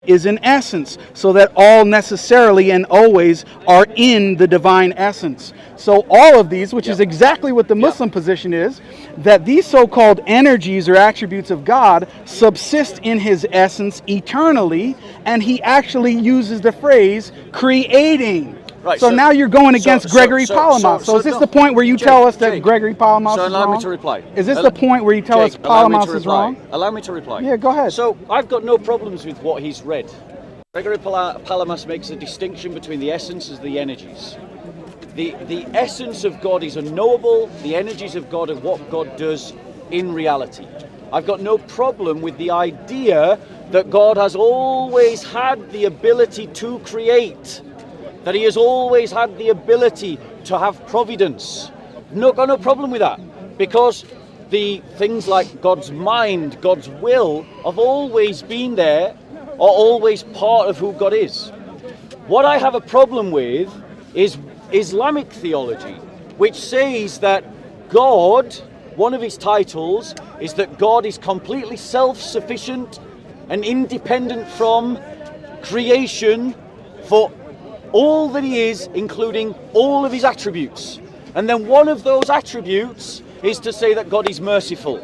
is an essence, so that all necessarily and always are in the divine essence. So all of these, which is exactly what the Muslim position is, that these so-called energies or attributes of God subsist in his essence eternally, and he actually uses the phrase creating. Right, so now you're going against Gregory Palamas. So is this the point where you tell us that Gregory Palamas is wrong? So allow me to reply. Is this the point where you tell us Palamas is wrong? Allow me to reply. Yeah, go ahead. So I've got no problems with what he's read. Gregory Palamas makes a distinction between the essences and the energies. The essence of God is unknowable. The energies of God are what God does in reality. I've got no problem with the idea that God has always had the ability to create, that he has always had the ability to have providence. Got no problem with that, because the things like God's mind, God's will, have always been there, are always part of who God is. What I have a problem with is Islamic theology, which says that God, one of his titles is that God is completely self-sufficient and independent from creation for all that he is, including all of his attributes. And then one of those attributes is to say that God is merciful.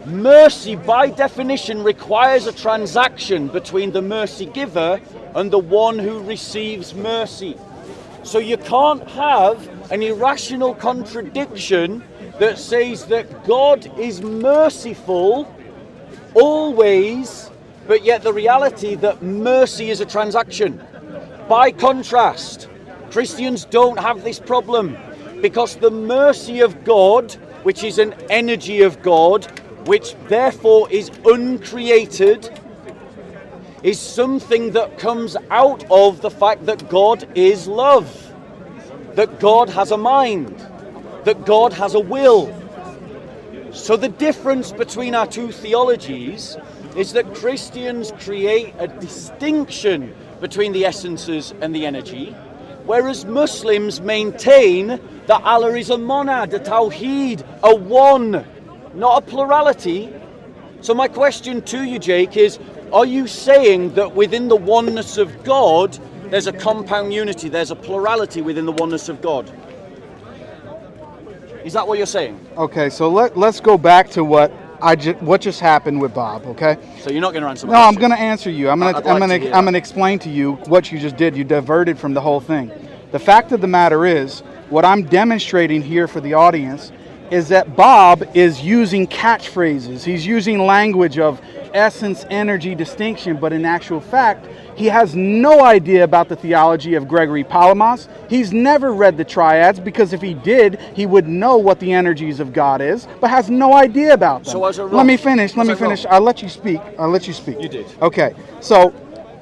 Mercy, by definition, requires a transaction between the mercy giver and the one who receives mercy. So you can't have an irrational contradiction that says that God is merciful always, but yet the reality that mercy is a transaction. By contrast, Christians don't have this problem, because the mercy of God, which is an energy of God, which therefore is uncreated, is something that comes out of the fact that God is love, that God has a mind, that God has a will. So the difference between our two theologies is that Christians create a distinction between the essences and the energy, whereas Muslims maintain that Allah is a monad, a tawheed, a one, not a plurality. So my question to you, Jake, is, are you saying that within the oneness of God, there's a compound unity, there's a plurality within the oneness of God? Is that what you're saying? Okay, so let's go back to what just happened with Bob, okay? So you're not going to answer my question? No, I'm going to answer you. I'm going to explain to you what you just did. You diverted from the whole thing. The fact of the matter is, what I'm demonstrating here for the audience is that Bob is using catchphrases. He's using language of essence, energy, distinction, but in actual fact, he has no idea about the theology of Gregory Palamas. He's never read the triads, because if he did, he would know what the energies of God is, but has no idea about them. So let me finish. I'll let you speak. You did. Okay. So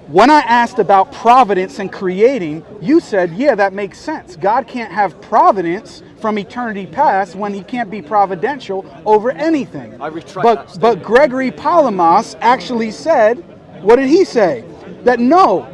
when I asked about providence and creating, you said, yeah, that makes sense. God can't have providence from eternity past when he can't be providential over anything. I retract that. But Gregory Palamas actually said, what did he say? That no,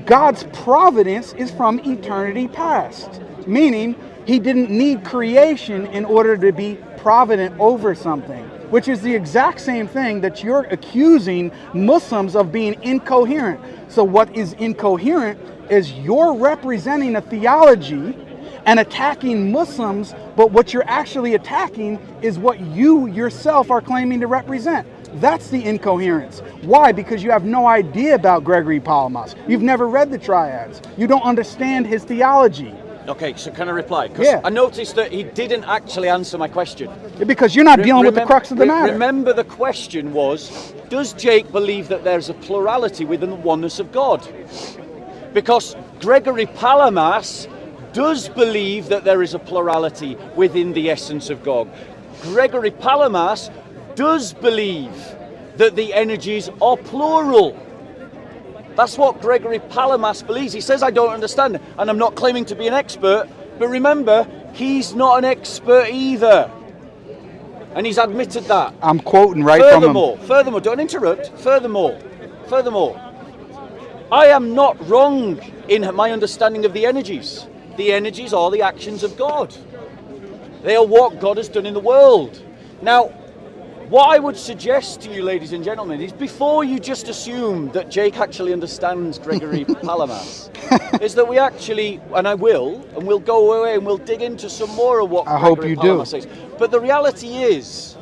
God's providence is from eternity past. Meaning, he didn't need creation in order to be provident over something, which is the exact same thing that you're accusing Muslims of being incoherent. So what is incoherent is you're representing a theology and attacking Muslims, but what you're actually attacking is what you yourself are claiming to represent. That's the incoherence. Why? Because you have no idea about Gregory Palamas. You've never read the triads. You don't understand his theology. Okay, so can I reply? Because I noticed that he didn't actually answer my question. Because you're not dealing with the crux of the matter. Remember, the question was, does Jake believe that there's a plurality within the oneness of God? Because Gregory Palamas does believe that there is a plurality within the essence of God. Gregory Palamas does believe that the energies are plural. That's what Gregory Palamas believes. He says, I don't understand, and I'm not claiming to be an expert, but remember, he's not an expert either. And he's admitted that. I'm quoting from him. Furthermore, don't interrupt. Furthermore, I am not wrong in my understanding of the energies. The energies are the actions of God. They are what God has done in the world. Now, What I would suggest to you, ladies and gentlemen, is before you just assume that Jake actually understands Gregory Palamas, is that we actually, and I will, and we'll go away and we'll dig into some more of what Gregory Palamas says. But the reality is,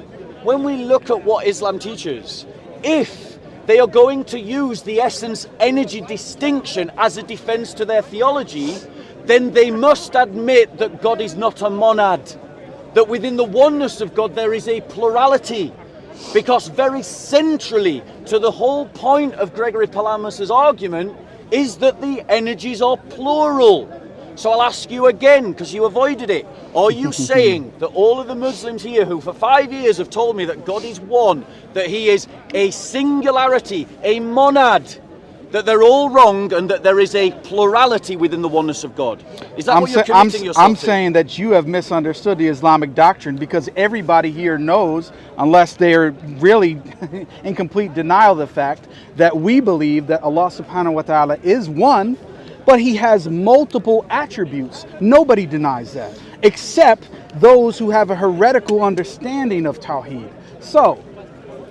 when we look at what Islam teaches, if they are going to use the essence-energy distinction as a defense to their theology, then they must admit that God is not a monad, that within the oneness of God there is a plurality, because very centrally to the whole point of Gregory Palamas' argument is that the energies are plural. So I'll ask you again, because you avoided it. Are you saying that all of the Muslims here who for 5 years have told me that God is one, that he is a singularity, a monad, that they're all wrong and that there is a plurality within the oneness of God? Is that what you're committing yourself to? I'm saying that you have misunderstood the Islamic doctrine, because everybody here knows, unless they're really in complete denial of the fact, that we believe that Allah subhanahu wa ta'ala is one, but he has multiple attributes. Nobody denies that, except those who have a heretical understanding of Tawheed. So,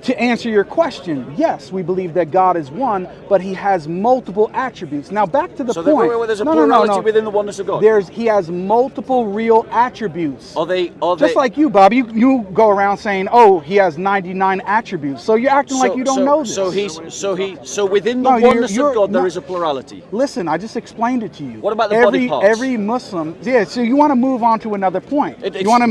to answer your question, yes, we believe that God is one, but he has multiple attributes. Now back to the point. So there's a plurality within the oneness of God? He has multiple real attributes. Are they just like you, Bob, you go around saying, oh, he has 99 attributes. So you're acting like you don't know this. So within the oneness of God there is a plurality. Listen, I just explained it to you. What about the body parts? Every Muslim, yeah, so you want to move on to another point. You want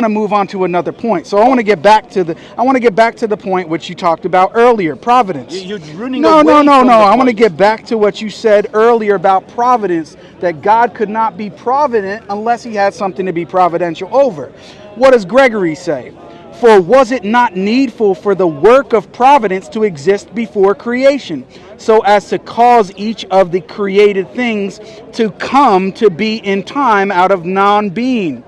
to move on to another point. So I want to get back to the point which you talked about earlier, providence. You're running No. I want to point. get back to what you said earlier about providence, that God could not be provident unless he had something to be providential over. What does Gregory say? For was it not needful for the work of providence to exist before creation, so as to cause each of the created things to come to be in time out of non-being?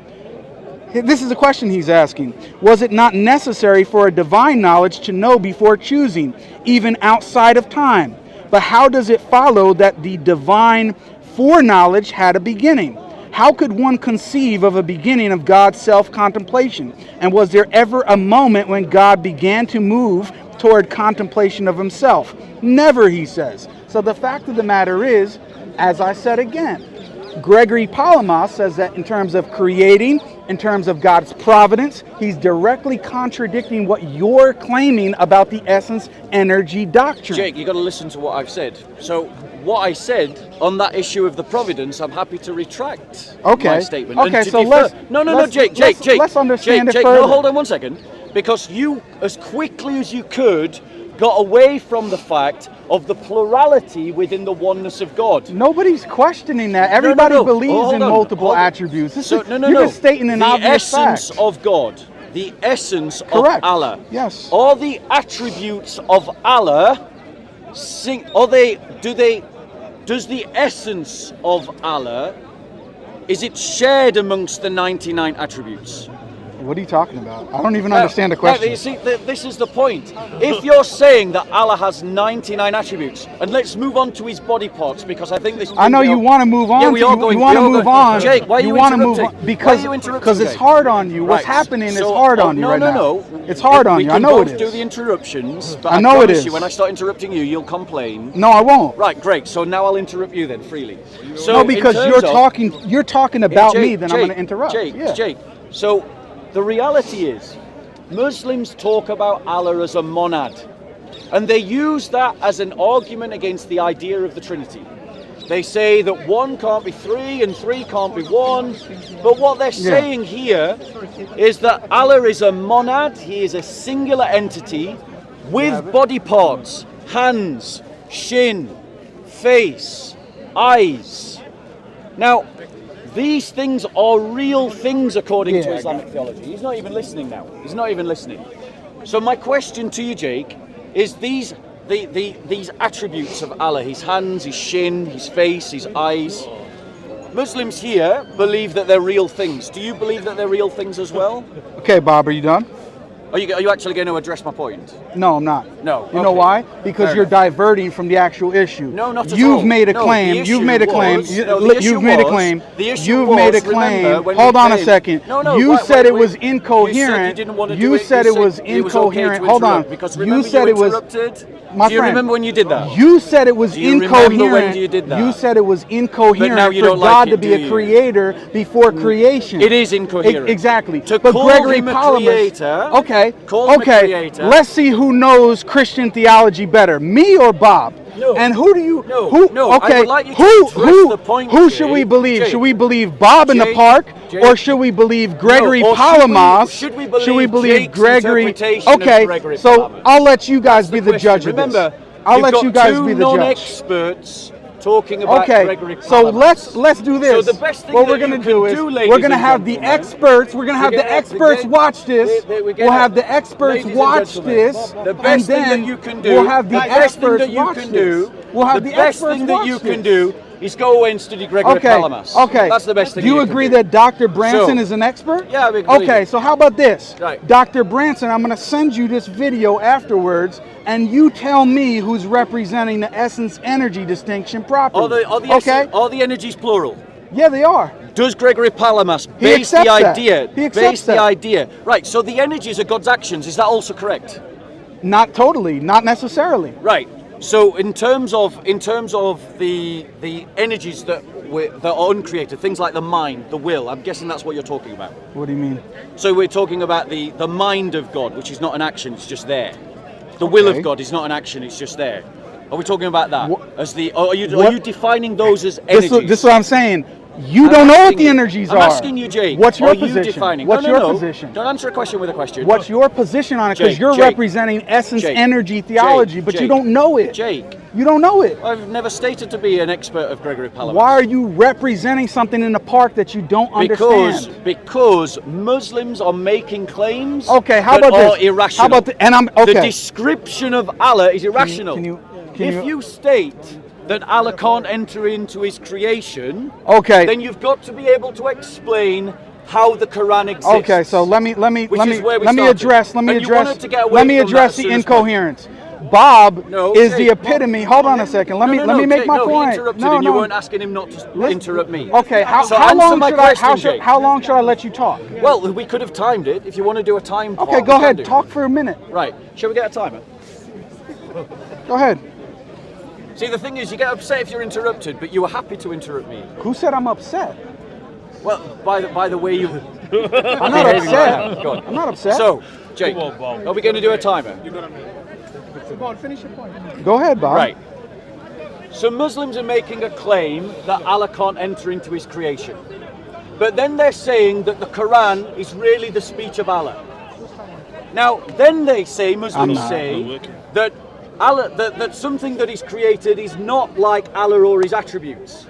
This is a question he's asking. Was it not necessary for a divine knowledge to know before choosing, even outside of time? But how does it follow that the divine foreknowledge had a beginning? How could one conceive of a beginning of God's self-contemplation? And was there ever a moment when God began to move toward contemplation of himself? Never, he says. So the fact of the matter is, as I said again, Gregory Palamas says that in terms of creating, in terms of God's providence, he's directly contradicting what you're claiming about the essence energy doctrine. Jake, you got to listen to what I've said. So what I said on that issue of the providence, I'm happy to retract my statement. Okay, so Jake. Let's understand it Jake, further. no, hold on one second. Because you, as quickly as you could, got away from the fact of the plurality within the oneness of God. Nobody's questioning that. Everybody believes in multiple attributes. You're just stating an obvious fact. The essence of God, the essence of Allah. Yes. Are the attributes of Allah does the essence of Allah, is it shared amongst the 99 attributes? What are you talking about? I don't even understand the question. You see, this is the point. If you're saying that Allah has 99 attributes, and let's move on to his body parts, because I think this. I know you want to move on. Yeah, we are going. You want to move on. Jake, why are you interrupting? Because it's hard on you. What's happening is hard on you right now. No. It's hard on you. I know it is. We can both do the interruptions, but I know it is. When I start interrupting you, you'll complain. No, I won't. Right, great. So now I'll interrupt you then freely. So no, because you're talking about me, then I'm going to interrupt. Jake. So. The reality is, Muslims talk about Allah as a monad, and they use that as an argument against the idea of the Trinity. They say that one can't be three and three can't be one, but what they're saying here is that Allah is a monad, he is a singular entity with body parts, hands, shin, face, eyes. Now, these things are real things according to Islamic theology. He's not even listening now. He's not even listening. So my question to you, Jake, is these attributes of Allah, his hands, his shin, his face, his eyes, Muslims here believe that they're real things. Do you believe that they're real things as well? Okay, Bob, are you done? Are you actually going to address my point? No, I'm not. No. You know why? Because Fair you're enough. diverting from the actual issue. No, not at all. You've made a No, claim. the You've made a issue claim. was- no, the issue You've made a was- claim. the issue You've was, made a remember, claim. when Hold we on a came- second. No, You wait, said it wait. was You said you incoherent. didn't want to You do it. said You it was said it was okay incoherent. to Hold on. interrupt, because You remember said you it was. interrupted. My Do you friend, remember when you did that? You said it was Do you remember incoherent. when you did that? You said it was incoherent But now you for don't like God it, to be do a you? creator before creation. It is incoherent. Exactly. To but call Gregory him a Palamas. creator, Okay. call him a Okay. creator. Let's see who knows Christian theology better, me or Bob. No. And who do you? No, Who? no, I Okay. would like you to who? address Who? the point, Who Jake. should we believe? Jake. Should we believe Bob in the Jake. park, Jake. or should we believe Gregory No, or Palamas? should we believe Jake's Gregory? interpretation of Okay. Gregory So Palamas? I'll let you guys That's be the the judge of question. this. Remember, I'll you've let got you guys two be the judge. non-experts talking about Okay, Gregory so Palamas. let's do this. So the best thing what that we're gonna you do can is do, ladies we're gonna and have the gentlemen, experts. We're gonna have the experts watch this. We'll have the experts watch this, The and best thing then that you can do, we'll have the best thing experts that you watch can this. do, We'll have the best experts thing that watch you can this. do is go away and study Gregory Okay. Palamas. Okay. That's the best thing. Do you can agree do. that Dr. Branson So- is an expert? Yeah, we agree. Okay. So how about this? Right. Dr. Branson, I'm going to send you this video afterwards, and you tell me who's representing the essence energy distinction properly. Are the energies plural? Yeah, they are. Does Gregory Palamas He base the accepts that. idea? He accepts Base the that. idea. Right. So the energies are God's actions. Is that also correct? Not totally. Not necessarily. Right. So in terms of the energies that are uncreated, things like the mind, the will, I'm guessing that's what you're talking about. What do you mean? So we're talking about the mind of God, which is not an action, it's just there. The will Okay. of God is not an action, it's just there. Are we talking about that? What- As the are you what- defining those as energies? This is what I'm saying. You I'm don't know what asking the you- energies I'm are. asking you, Jake. What's your are you position? defining? What's no, your no. position? Don't answer a question with a question. What's your position on it? Because Jake, you're Jake, representing essence Jake, energy theology, Jake, but you Jake, don't know it. Jake, You don't know it. I've never stated to be an expert of Gregory Palamas. Why are you representing something in the park that you don't understand? Because Muslims are making claims Okay, how that about are this? irrational. How about the, and I'm okay. The description of Allah is irrational. can If you state that Allah can't enter into his creation, Okay. then you've got to be able to explain how the Quran exists. Okay, so let me Which is where we let me started. address And you wanted to get away let me from that address as the soon as incoherence. Bob No, is Jake, the epitome. Hold on a second. Let me make Jake, my no, point. He interrupted No, and you no. weren't asking him not to interrupt me. Okay, how So long answer my should question, Jake. how long should I let you talk? Well, we could have timed it. If you want to do a time Okay, part, go we can ahead. do. Talk for a minute. Right. Shall we get a timer? Go ahead. See, the thing is, you get upset if you're interrupted, but you were happy to interrupt me. Who said I'm upset? Well, by the way you... I'm not upset. Go on. I'm not upset. So, Jake, are we going to do a timer? Go on, finish your point. Go ahead, Bob. Right. So Muslims are making a claim that Allah can't enter into his creation. But then they're saying that the Quran is really the speech of Allah. Now, then they say, Muslims say, that Allah, that something that is created is not like Allah or his attributes.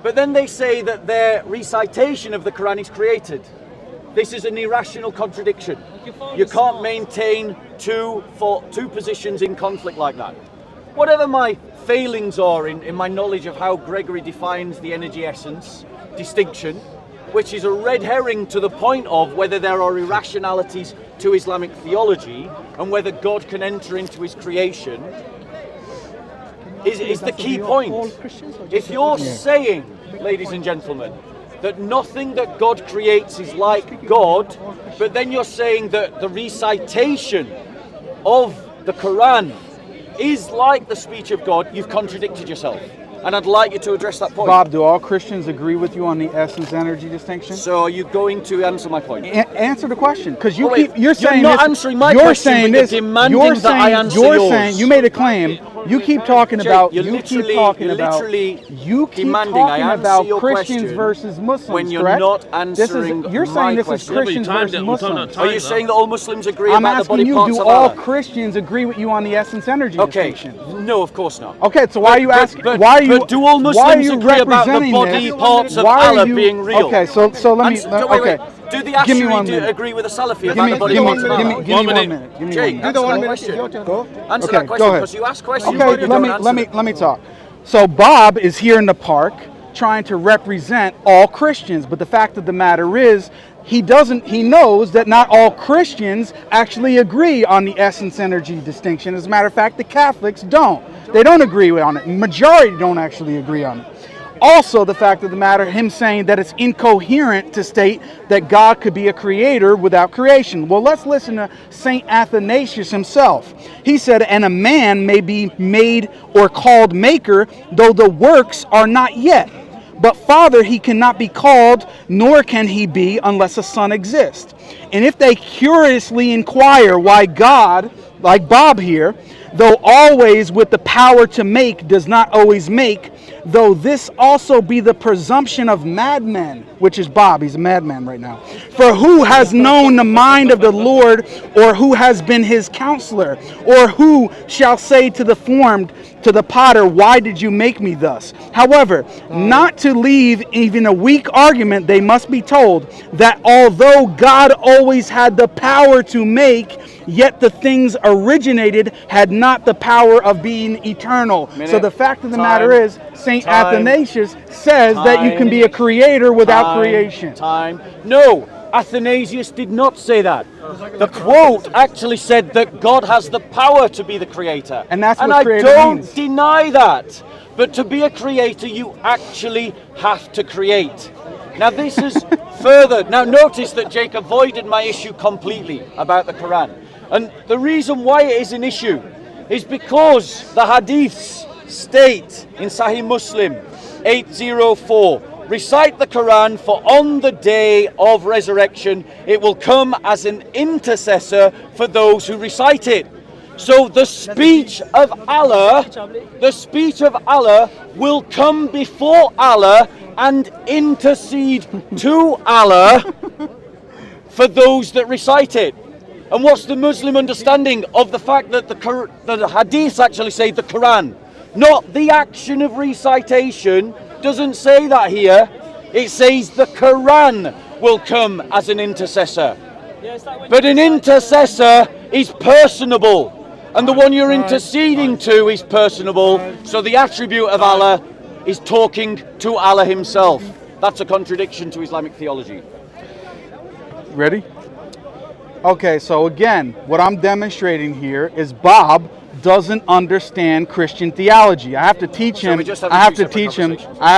But then they say that their recitation of the Quran is created. This is an irrational contradiction. You can't maintain two positions in conflict like that. Whatever my failings are in my knowledge of how Gregory defines the energy essence distinction, which is a red herring to the point of whether there are irrationalities to Islamic theology and whether God can enter into his creation, is the key point. If you're saying, ladies and gentlemen, that nothing that God creates is like God, but then you're saying that the recitation of the Quran is like the speech of God, you've contradicted yourself. And I'd like you to address that point. Bob, do all Christians agree with you on the essence energy distinction? So are you going to answer my point? Answer the question, because Oh, wait, you're saying you're not this, answering my you're question, saying but you're this, demanding you're that saying, I answer you're yours. saying you made a claim. You keep talking Jake, about you're you keep literally- talking you're about literally you keep demanding I talking answer about your Christians question versus Muslims. when you're correct? not This is, answering you're my saying this question. is Christians Yeah, but you timed versus it. We're talking Muslims. about Are you saying that all Muslims agree I'm about the asking body you, parts do of all Allah? Christians agree with you on the essence energy Okay, distinction? no, of course not. Okay, so why are you asking? But, why are you? but do all why are Muslims you agree about the representing body this? parts of Why are Allah you- being real? Okay, so let me. Wait. Okay. Do the Give me 1 Ash'ari minute. agree with the Salafi Give about me, the body give me, parts of give me, Allah? give me 1 minute. Give me 1 Jake, minute. answer that question. Answer Okay, that question go ahead. because you asked questions. Okay, but you don't answer them. let me talk. So Bob is here in the park trying to represent all Christians, but the fact of the matter is he knows that not all Christians actually agree on the essence energy distinction. As a matter of fact, the Catholics don't. They don't agree on it. Majority don't actually agree on it. Also, the fact of the matter, him saying that it's incoherent to state that God could be a creator without creation. Well, let's listen to St. Athanasius himself. He said, and a man may be made or called maker, though the works are not yet. But father he cannot be called, nor can he be unless a son exists. And if they curiously inquire why God, like Bob here, though always with the power to make, does not always make, though this also be the presumption of madmen, which is Bob, he's a madman right now. For who has known the mind of the Lord, or who has been his counselor, or who shall say to the formed, to the potter, why did you make me thus? However, not to leave even a weak argument, they must be told that although God always had the power to make, yet the things originated had not the power of being eternal. So the fact of the matter is, St. Athanasius says that you can be a creator without creation. No, Athanasius did not say that. The quote actually said that God has the power to be the creator. And that's what I creator don't means. deny that. But to be a creator, you actually have to create. Now this is further. Now notice that Jake avoided my issue completely about the Quran. And the reason why it is an issue is because the hadiths state in Sahih Muslim 804, recite the Quran, for on the day of resurrection it will come as an intercessor for those who recite it. So the speech of Allah will come before Allah and intercede to Allah for those that recite it. And what's the Muslim understanding of the fact that the hadiths actually say the Quran? Not the action of recitation, doesn't say that here. It says the Quran will come as an intercessor. But an intercessor is personable. And the one you're interceding to is personable. So the attribute of Allah is talking to Allah himself. That's a contradiction to Islamic theology. Ready? Okay, so again, what I'm demonstrating here is Bob doesn't understand Christian theology. I have to teach him. I have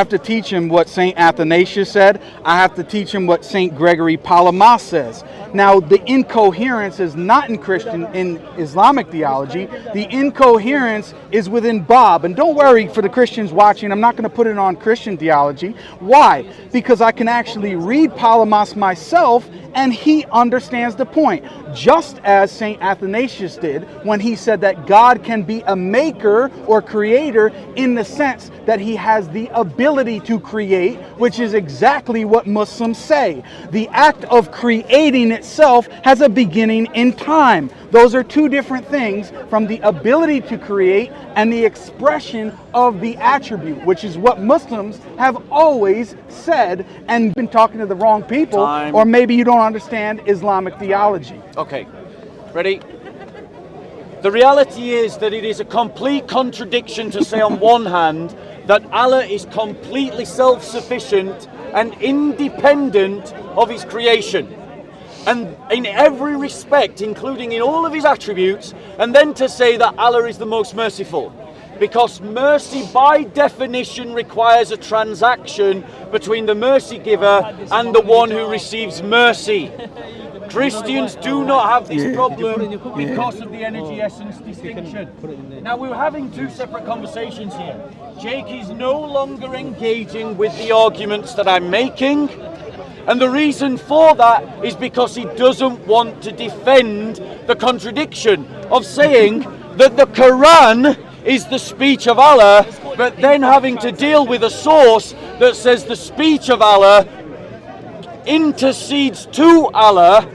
to teach him what St. Athanasius said. I have to teach him what St. Gregory Palamas says. Now, the incoherence is not in Islamic theology. The incoherence is within Bob. And don't worry for the Christians watching, I'm not going to put it on Christian theology. Why? Because I can actually read Palamas myself and he understands the point. Just as St. Athanasius did when he said that God can be a maker or creator in the sense that he has the ability to create, which is exactly what Muslims say. The act of creating itself has a beginning in time. Those are two different things, from the ability to create and the expression of the attribute, which is what Muslims have always said, and been talking to the wrong people. Or maybe you don't understand Islamic theology. Okay, ready? The reality is that it is a complete contradiction to say on one hand that Allah is completely self-sufficient and independent of his creation, and in every respect, including in all of his attributes, and then to say that Allah is the most merciful. Because mercy by definition requires a transaction between the mercy giver and the one who receives mercy. Christians do not have this problem because of the energy essence distinction. Now we're having two separate conversations here. Jake is no longer engaging with the arguments that I'm making. And the reason for that is because he doesn't want to defend the contradiction of saying that the Quran is the speech of Allah, but then having to deal with a source that says the speech of Allah intercedes to Allah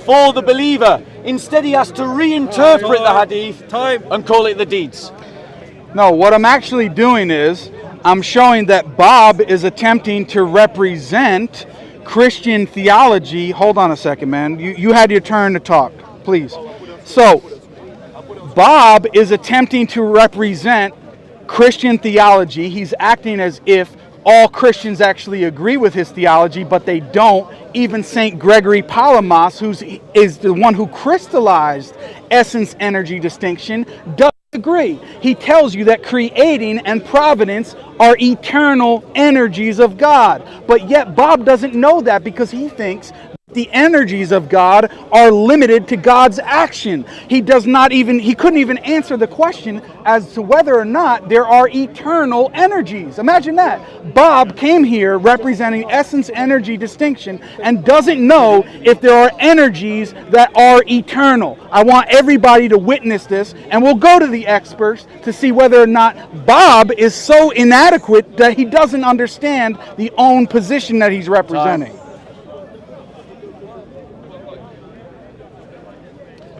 for the believer. Instead, he has to reinterpret the hadith and call it the deeds. No, what I'm actually doing is I'm showing that Bob is attempting to represent Christian theology. Hold on a second, man. You had your turn to talk, please. So, Bob is attempting to represent Christian theology. He's acting as if all Christians actually agree with his theology, but they don't. Even St. Gregory Palamas, who is the one who crystallized essence-energy distinction, does agree. He tells you that creating and providence are eternal energies of God. But yet Bob doesn't know that, because he thinks the energies of God are limited to God's action. He couldn't even answer the question as to whether or not there are eternal energies. Imagine that. Bob came here representing essence energy distinction and doesn't know if there are energies that are eternal. I want everybody to witness this, and we'll go to the experts to see whether or not Bob is so inadequate that he doesn't understand the own position that he's representing.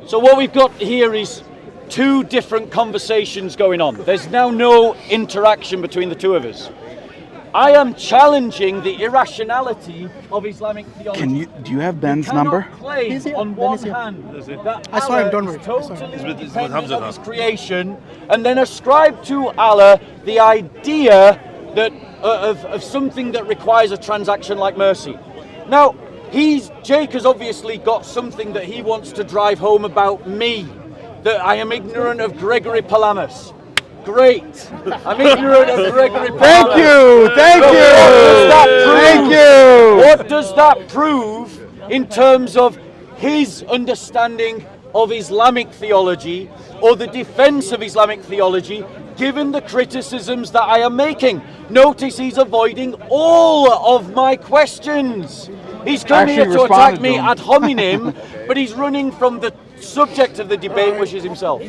So what we've got here is two different conversations going on. There's now no interaction between the two of us. I am challenging the irrationality of Islamic theology. Do you have Ben's number? Claim on one hand that Allah is totally independent of his creation, and then ascribe to Allah the idea that of something that requires a transaction like mercy. Now, Jake has obviously got something that he wants to drive home about me, that I am ignorant of Gregory Palamas. Great. I'm ignorant of Gregory Palamas. Thank you. What does that prove in terms of his understanding of Islamic theology, or the defense of Islamic theology, given the criticisms that I am making? Notice he's avoiding all of my questions. He's come here to attack me ad hominem, but he's running from the subject of the debate, which is himself.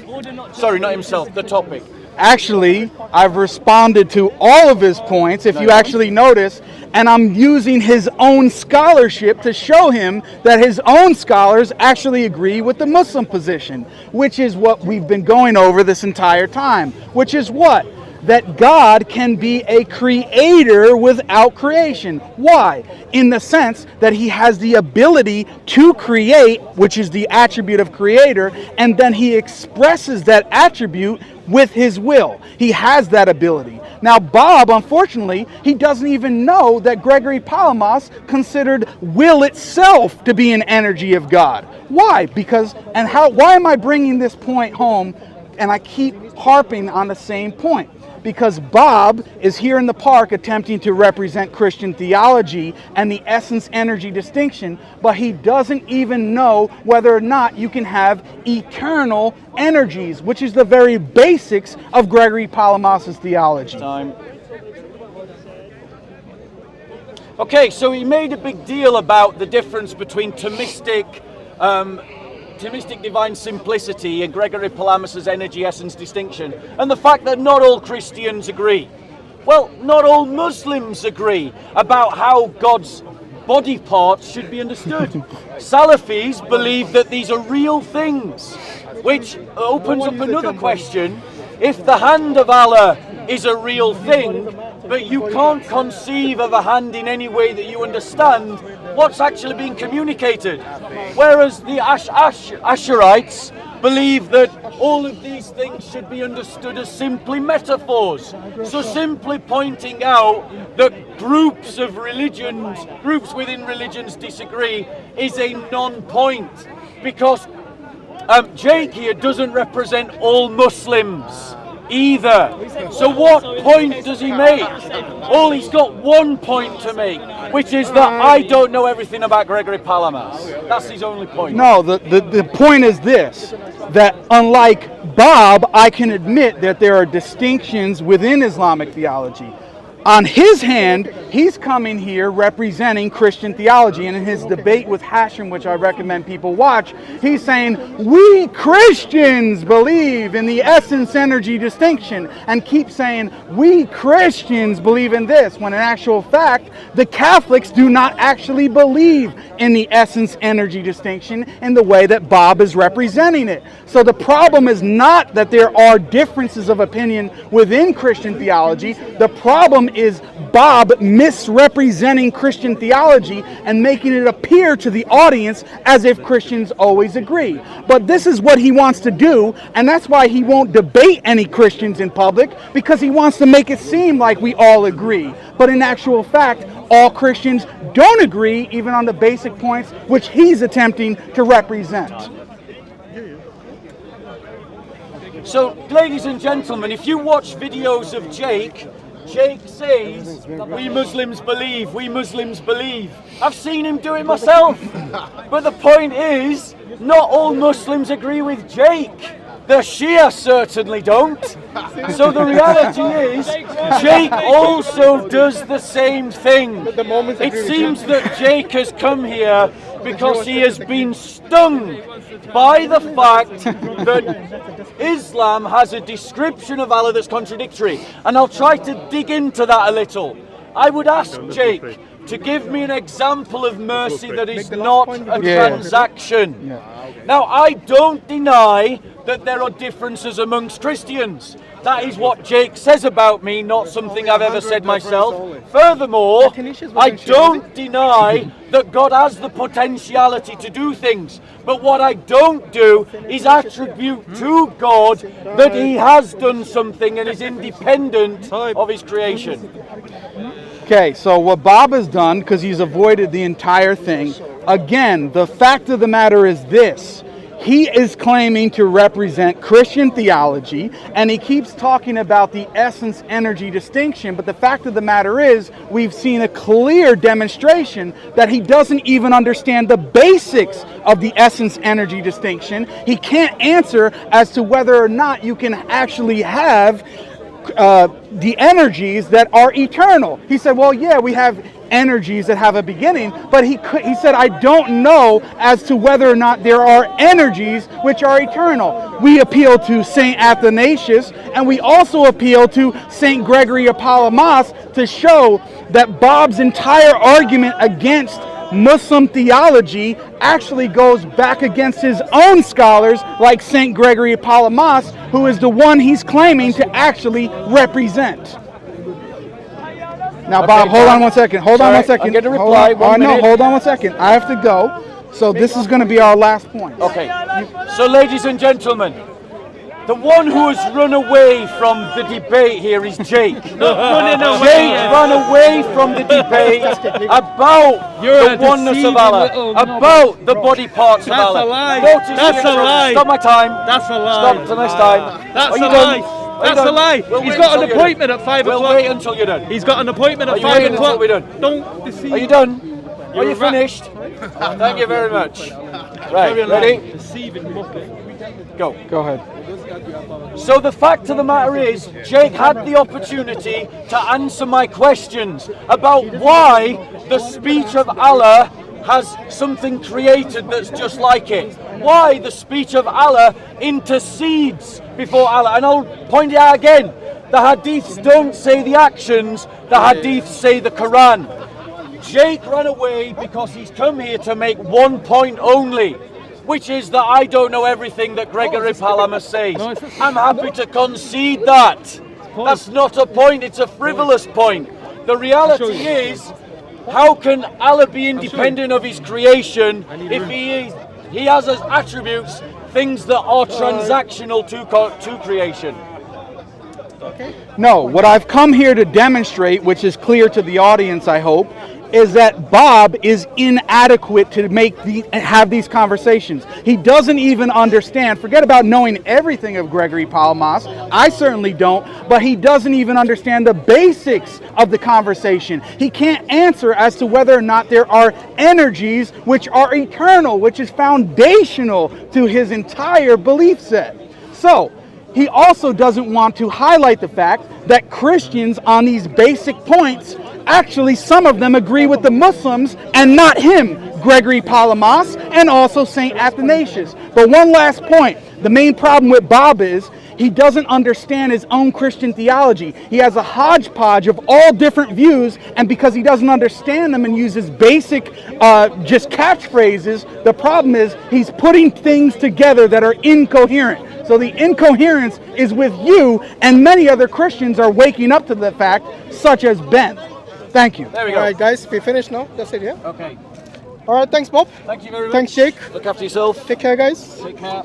Sorry, not himself, the topic. Actually, I've responded to all of his points, if you actually notice, and I'm using his own scholarship to show him that his own scholars actually agree with the Muslim position, which is what we've been going over this entire time, which is what? That God can be a creator without creation. Why? In the sense that he has the ability to create, which is the attribute of creator, and then he expresses that attribute with his will. He has that ability. Now, Bob, unfortunately, he doesn't even know that Gregory Palamas considered will itself to be an energy of God. Why? Why am I bringing this point home? And I keep harping on the same point. Because Bob is here in the park attempting to represent Christian theology and the essence-energy distinction, but he doesn't even know whether or not you can have eternal energies, which is the very basics of Gregory Palamas' theology. Okay, so he made a big deal about the difference between Thomistic divine simplicity and Gregory Palamas' energy essence distinction, and the fact that not all Christians agree. Well, not all Muslims agree about how God's body parts should be understood. Salafis believe that these are real things, which opens up another question. If the hand of Allah is a real thing, but you can't conceive of a hand in any way that you understand, what's actually being communicated? Whereas the Asharites believe that all of these things should be understood as simply metaphors. So simply pointing out that groups within religions disagree is a non-point, because Jake here doesn't represent all Muslims either. So what point does he make? Well, he's got one point to make, which is that I don't know everything about Gregory Palamas. That's his only point. No, the point is this, that unlike Bob, I can admit that there are distinctions within Islamic theology. On his hand, he's coming here representing Christian theology, and in his debate with Hashem, which I recommend people watch, he's saying, we Christians believe in the essence-energy distinction, and keep saying, we Christians believe in this, when in actual fact, the Catholics do not actually believe in the essence-energy distinction in the way that Bob is representing it. So the problem is not that there are differences of opinion within Christian theology. The problem is Bob misrepresenting Christian theology and making it appear to the audience as if Christians always agree. But this is what he wants to do, and that's why he won't debate any Christians in public, because he wants to make it seem like we all agree. But in actual fact, all Christians don't agree, even on the basic points which he's attempting to represent. So, ladies and gentlemen, if you watch videos of Jake says, we Muslims believe, we Muslims believe. I've seen him do it myself. But the point is, not all Muslims agree with Jake. The Shia certainly don't. So the reality is, Jake also does the same thing. It seems that Jake has come here because he has been stung by the fact that Islam has a description of Allah that's contradictory. And I'll try to dig into that a little. I would ask Jake to give me an example of mercy that is not a transaction. Now, I don't deny that there are differences amongst Christians. That is what Jake says about me, not something I've ever said myself. Furthermore, I don't deny that God has the potentiality to do things. But what I don't do is attribute to God that he has done something and is independent of his creation. Okay, so what Bob has done, because he's avoided the entire thing, again, the fact of the matter is this. He is claiming to represent Christian theology, and he keeps talking about the essence-energy distinction, but the fact of the matter is, we've seen a clear demonstration that he doesn't even understand the basics of the essence-energy distinction. He can't answer as to whether or not you can actually have the energies that are eternal. He said, well, yeah, we have energies that have a beginning, but he said, I don't know as to whether or not there are energies which are eternal. We appeal to St. Athanasius, and we also appeal to St. Gregory of Palamas to show that Bob's entire argument against Muslim theology actually goes back against his own scholars like St. Gregory of Palamas, who is the one he's claiming to actually represent. Now, Bob, hold on one second. Hold on one second. I'm going to reply. Hold on one second. I have to go. So this is going to be our last point. Okay. So, ladies and gentlemen, the one who has run away from the debate here is Jake. Jake ran away from the debate about the oneness of Allah, about the body parts of Allah. That's a lie. Stop my time. That's a lie. Stop the next time. That's a lie. That's a lie. He's got an appointment at 5 o'clock. We'll wait until you're done. He's got an appointment at 5 o'clock. Until we're done. Don't deceive. Are you done? Are you finished? Thank you very much. Right, ready? Deceiving muppet. Go. Go ahead. So the fact of the matter is, Jake had the opportunity to answer my questions about why the speech of Allah has something created that's just like it. Why the speech of Allah intercedes before Allah. And I'll point it out again. The hadiths don't say the actions, the hadiths say the Quran. Jake ran away because he's come here to make one point only, which is that I don't know everything that Gregory Palamas says. I'm happy to concede that. That's not a point, it's a frivolous point. The reality is, how can Allah be independent of his creation if he has as attributes things that are transactional to creation? No, what I've come here to demonstrate, which is clear to the audience, I hope, is that Bob is inadequate to have these conversations. He doesn't even understand. Forget about knowing everything of Gregory Palamas. I certainly don't, but he doesn't even understand the basics of the conversation. He can't answer as to whether or not there are energies which are eternal, which is foundational to his entire belief set. So, he also doesn't want to highlight the fact that Christians on these basic points, actually some of them agree with the Muslims and not him, Gregory Palamas, and also St. Athanasius. But one last point, the main problem with Bob is he doesn't understand his own Christian theology. He has a hodgepodge of all different views, and because he doesn't understand them and uses basic just catchphrases, the problem is he's putting things together that are incoherent. So the incoherence is with you, and many other Christians are waking up to the fact, such as Ben. Thank you. There we go. All right, guys, we finished now. That's it, yeah? Okay. All right, thanks, Bob. Thank you very much. Thanks, Jake. Look after yourself. Take care, guys. Take care.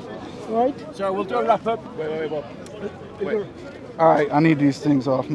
All right. So we'll do a wrap up. All right, I need these things off me.